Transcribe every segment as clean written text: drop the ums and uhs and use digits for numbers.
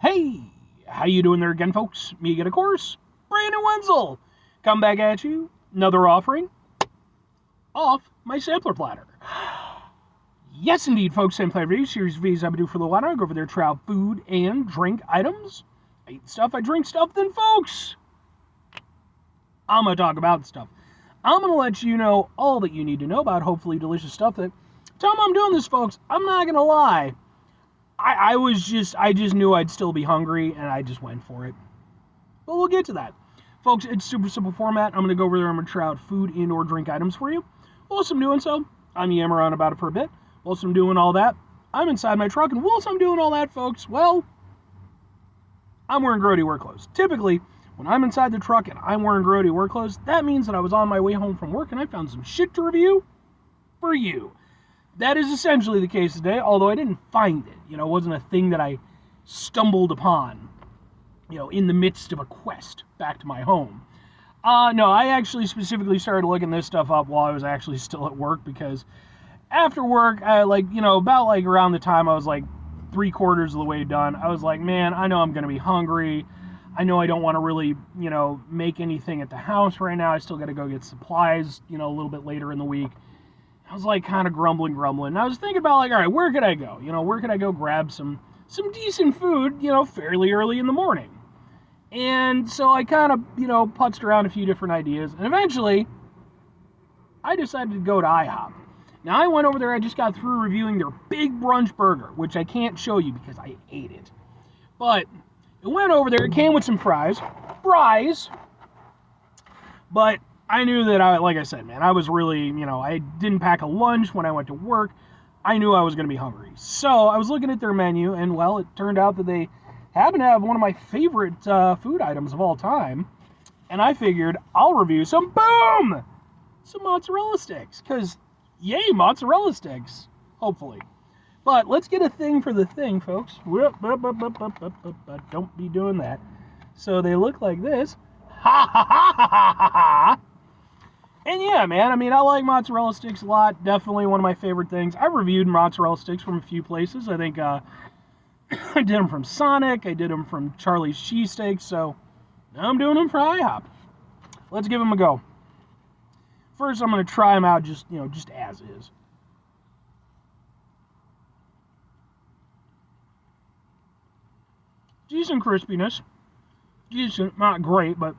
Hey, how you doing there again, folks? Me again, of course, Brandon Wenzel. Come back at you, another offering off my sampler platter. Yes, indeed, folks, same platter review, series V's I do for the water. I go over there, try out food and drink items. I eat stuff, I drink stuff, then, folks, I'm going to talk about stuff. I'm going to let you know all that you need to know about hopefully delicious stuff that, time I'm doing this, folks, I'm not going to lie. I just knew I'd still be hungry, and I just went for it. But we'll get to that. Folks, it's super simple format. I'm going to go over there, I'm going to try out food and or drink items for you. Whilst I'm doing so, I'm yammering on about it for a bit. Whilst I'm doing all that, I'm inside my truck, and whilst I'm doing all that, folks, well, I'm wearing grody work clothes. Typically, when I'm inside the truck and I'm wearing grody work clothes, that means that I was on my way home from work and I found some shit to review for you. That is essentially the case today, although I didn't find it. It wasn't a thing that I stumbled upon, in the midst of a quest back to my home. No, I actually specifically started looking this stuff up while I was actually still at work, because after work, about around the time I was like 3/4 of the way done, I was like, man, I know I'm going to be hungry. I know I don't want to really, make anything at the house right now. I still got to go get supplies, a little bit later in the week. I was like kind of grumbling. And I was thinking about all right, where could I go? Where could I go grab some decent food, fairly early in the morning? And so I kind of, putzed around a few different ideas. And eventually, I decided to go to IHOP. Now, I went over there, I just got through reviewing their big brunch burger, which I can't show you because I ate it. But it went over there, it came with some fries. But I knew that like I said, man, I was really, I didn't pack a lunch when I went to work. I knew I was going to be hungry. So I was looking at their menu, and well, it turned out that they happen to have one of my favorite food items of all time. And I figured I'll review some mozzarella sticks. Because, yay, mozzarella sticks. Hopefully. But let's get a thing for the thing, folks. Don't be doing that. So they look like this. Ha ha ha ha ha ha! And yeah, man, I like mozzarella sticks a lot. Definitely one of my favorite things. I've reviewed mozzarella sticks from a few places. I think I did them from Sonic. I did them from Charlie's Cheesesteaks. So now I'm doing them for IHOP. Let's give them a go. First, I'm going to try them out just as is. Decent crispiness. Decent, not great, but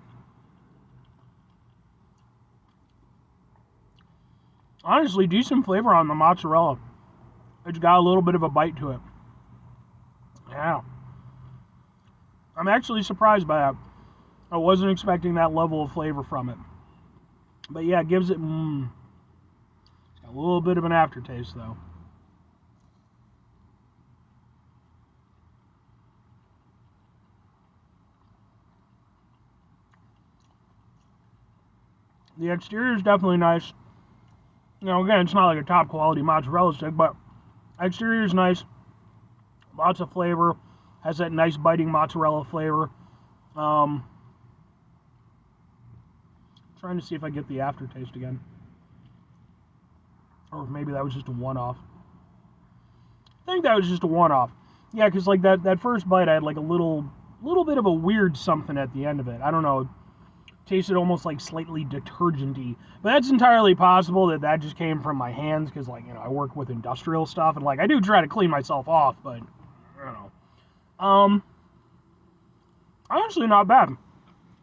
honestly, decent flavor on the mozzarella. It's got a little bit of a bite to it. Yeah. I'm actually surprised by that. I wasn't expecting that level of flavor from it. But yeah, it gives it, it's got a little bit of an aftertaste, though. The exterior is definitely nice. Again, it's not like a top quality mozzarella stick, but exterior is nice. Lots of flavor. Has that nice biting mozzarella flavor. Trying to see if I get the aftertaste again. Or maybe that was just a one-off. I think that was just a one-off. Yeah, because like that first bite, I had like a little bit of a weird something at the end of it. I don't know. Tasted almost like slightly detergent-y. But that's entirely possible that just came from my hands, because I work with industrial stuff, and I do try to clean myself off, but I don't know. Honestly, not bad.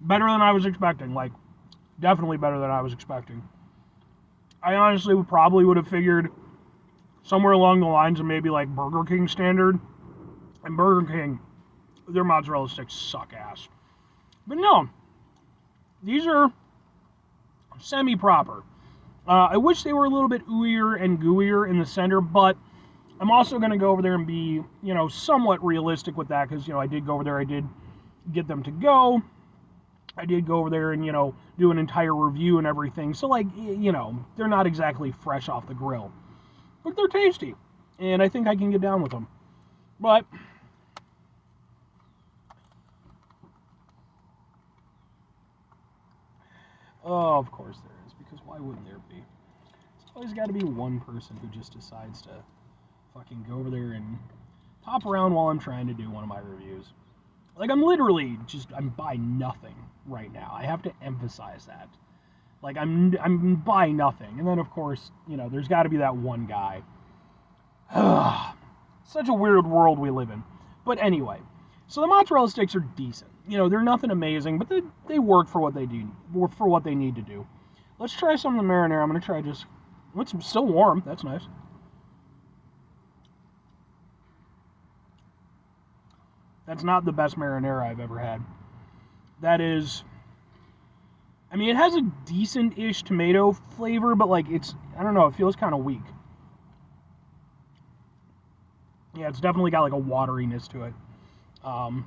Better than I was expecting. Definitely better than I was expecting. I honestly probably would have figured somewhere along the lines of maybe like Burger King standard. And Burger King, their mozzarella sticks suck ass. But no. These are semi-proper. I wish they were a little bit ooier and gooier in the center, but I'm also going to go over there and be, somewhat realistic with that, because, I did go over there, I did get them to go. I did go over there and, do an entire review and everything. So, they're not exactly fresh off the grill. But they're tasty, and I think I can get down with them. But oh, of course there is, because why wouldn't there be? There's always got to be one person who just decides to fucking go over there and pop around while I'm trying to do one of my reviews. Like, I'm literally I'm buying nothing right now. I have to emphasize that. Like, I'm buying nothing. And then, of course, there's got to be that one guy. Such a weird world we live in. But anyway, so the mozzarella sticks are decent. They're nothing amazing, but they work for what they do, for what they need to do. Let's try some of the marinara. I'm going to try just... It's still warm. That's nice. That's not the best marinara I've ever had. That is... I mean, it has a decent-ish tomato flavor, but, like, I don't know, it feels kind of weak. Yeah, it's definitely got, like, a wateriness to it. And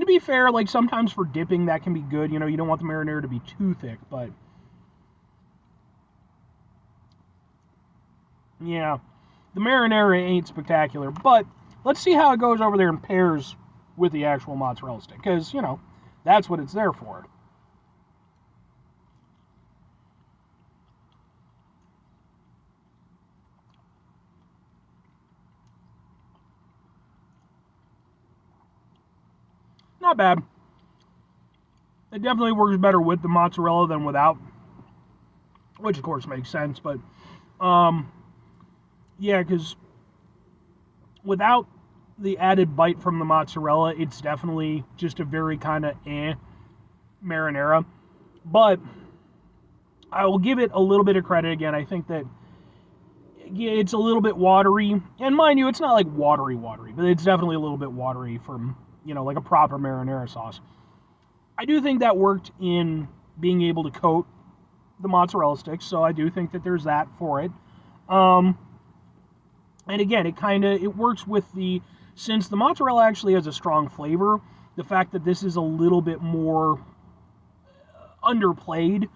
to be fair, like, sometimes for dipping, that can be good. You don't want the marinara to be too thick, but... Yeah, the marinara ain't spectacular, but let's see how it goes over there and pairs with the actual mozzarella stick, because, that's what it's there for. Not bad. It definitely works better with the mozzarella than without, which of course makes sense, but yeah, because without the added bite from the mozzarella, it's definitely just a very kind of marinara. But I will give it a little bit of credit again. I think that it's a little bit watery, and mind you, it's not like watery, but it's definitely a little bit watery from like a proper marinara sauce. I do think that worked in being able to coat the mozzarella sticks, so I do think that there's that for it. And again, it works with since the mozzarella actually has a strong flavor, the fact that this is a little bit more underplayed,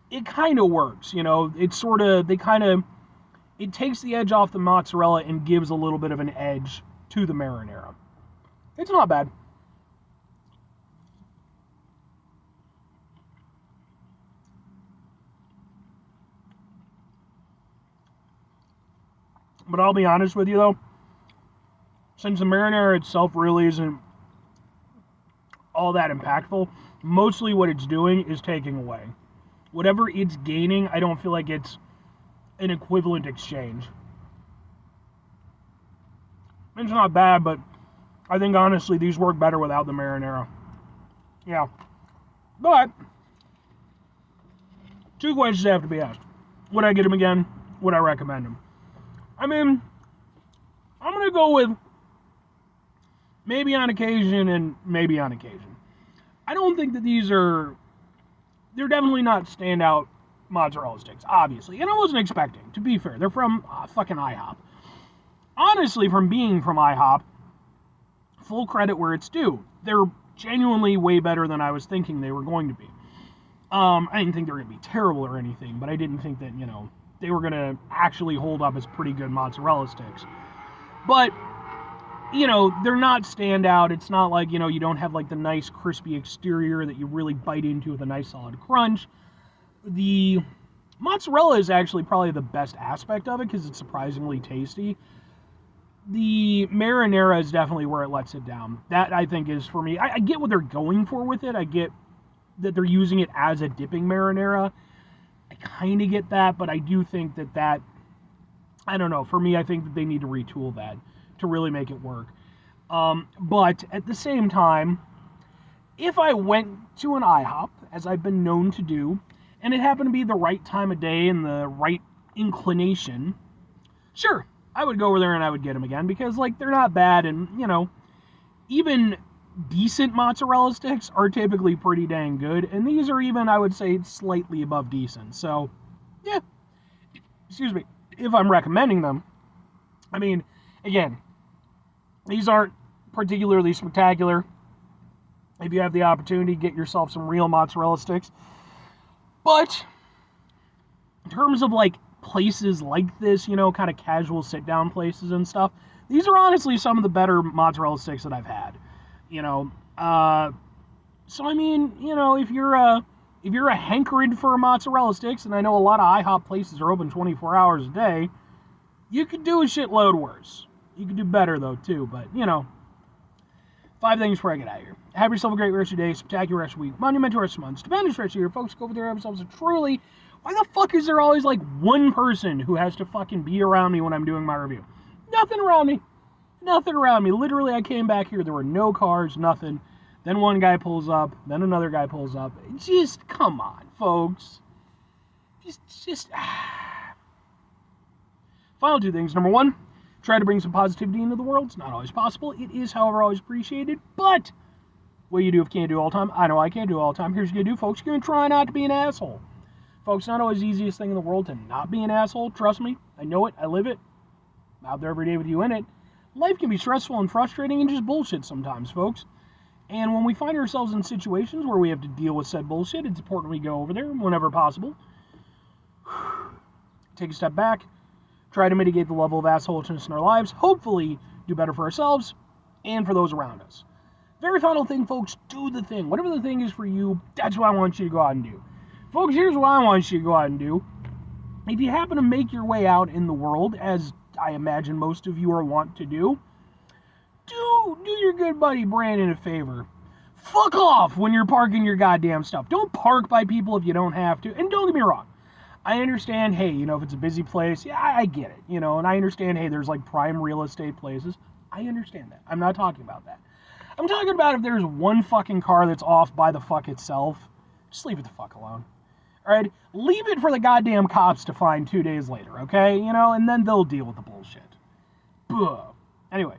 it kind of works. It's sort of, it takes the edge off the mozzarella and gives a little bit of an edge to the marinara. It's not bad. But I'll be honest with you, though, since the marinara itself really isn't all that impactful, mostly what it's doing is taking away. Whatever it's gaining, I don't feel like it's an equivalent exchange. It's not bad, but I think, honestly, these work better without the marinara. Yeah. But, two questions have to be asked. Would I get them again? Would I recommend them? I mean, I'm going to go with maybe on occasion and maybe on occasion. I don't think that they're definitely not standout mozzarella sticks, obviously. And I wasn't expecting, to be fair. They're from fucking IHOP. Honestly, from being from IHOP, full credit where it's due. They're genuinely way better than I was thinking they were going to be. I didn't think they were going to be terrible or anything, but I didn't think that, they were going to actually hold up as pretty good mozzarella sticks. But, they're not standout. It's not like, you don't have like the nice crispy exterior that you really bite into with a nice solid crunch. The mozzarella is actually probably the best aspect of it because it's surprisingly tasty. The marinara is definitely where it lets it down. That, I think, is, for me, I get what they're going for with it. I get that they're using it as a dipping marinara. I kind of get that, but I do think that, I don't know, for me, I think that they need to retool that to really make it work. But at the same time, if I went to an IHOP, as I've been known to do, and it happened to be the right time of day and the right inclination, sure, I would go over there and I would get them again because, like, they're not bad, and, even decent mozzarella sticks are typically pretty dang good, and these are even, I would say, slightly above decent. So, yeah, excuse me, if I'm recommending them, I mean, again, these aren't particularly spectacular. If you have the opportunity, get yourself some real mozzarella sticks. But in terms of, like, places like this, kind of casual sit-down places and stuff, these are honestly some of the better mozzarella sticks that I've had. So I mean, if you're a hankering for mozzarella sticks, and I know a lot of IHOP places are open 24 hours a day, you could do a shitload worse. You could do better, though, too, but, if 5 things before I get out of here. Have yourself a great rest of your day, spectacular rest of your week, monumental rest of your month, stupendous rest of your year. Folks, go over there, have yourselves a truly... Why the fuck is there always like one person who has to fucking be around me when I'm doing my review? Nothing around me. Nothing around me. Literally, I came back here, there were no cars, nothing. Then one guy pulls up, then another guy pulls up. Just, come on, folks. Just... Final 2 things. Number 1, try to bring some positivity into the world. It's not always possible. It is, however, always appreciated. But what you do if you can't do it all the time? I know I can't do it all the time. Here's what you do, folks. You're going to try not to be an asshole. Folks, not always the easiest thing in the world to not be an asshole. Trust me. I know it. I live it. I'm out there every day with you in it. Life can be stressful and frustrating and just bullshit sometimes, folks. And when we find ourselves in situations where we have to deal with said bullshit, it's important we go over there whenever possible. Take a step back. Try to mitigate the level of assholishness in our lives. Hopefully, do better for ourselves and for those around us. Very final thing, folks, do the thing. Whatever the thing is for you, that's what I want you to go out and do. Folks, here's what I want you to go out and do. If you happen to make your way out in the world, as I imagine most of you are wont to do your good buddy Brandon a favor. Fuck off when you're parking your goddamn stuff. Don't park by people if you don't have to. And don't get me wrong. I understand, hey, if it's a busy place, yeah, I get it, and I understand, hey, there's like prime real estate places. I understand that. I'm not talking about that. I'm talking about if there's one fucking car that's off by the fuck itself, just leave it the fuck alone. Alright? Leave it for the goddamn cops to find 2 days later, okay? And then they'll deal with the bullshit. Anyway,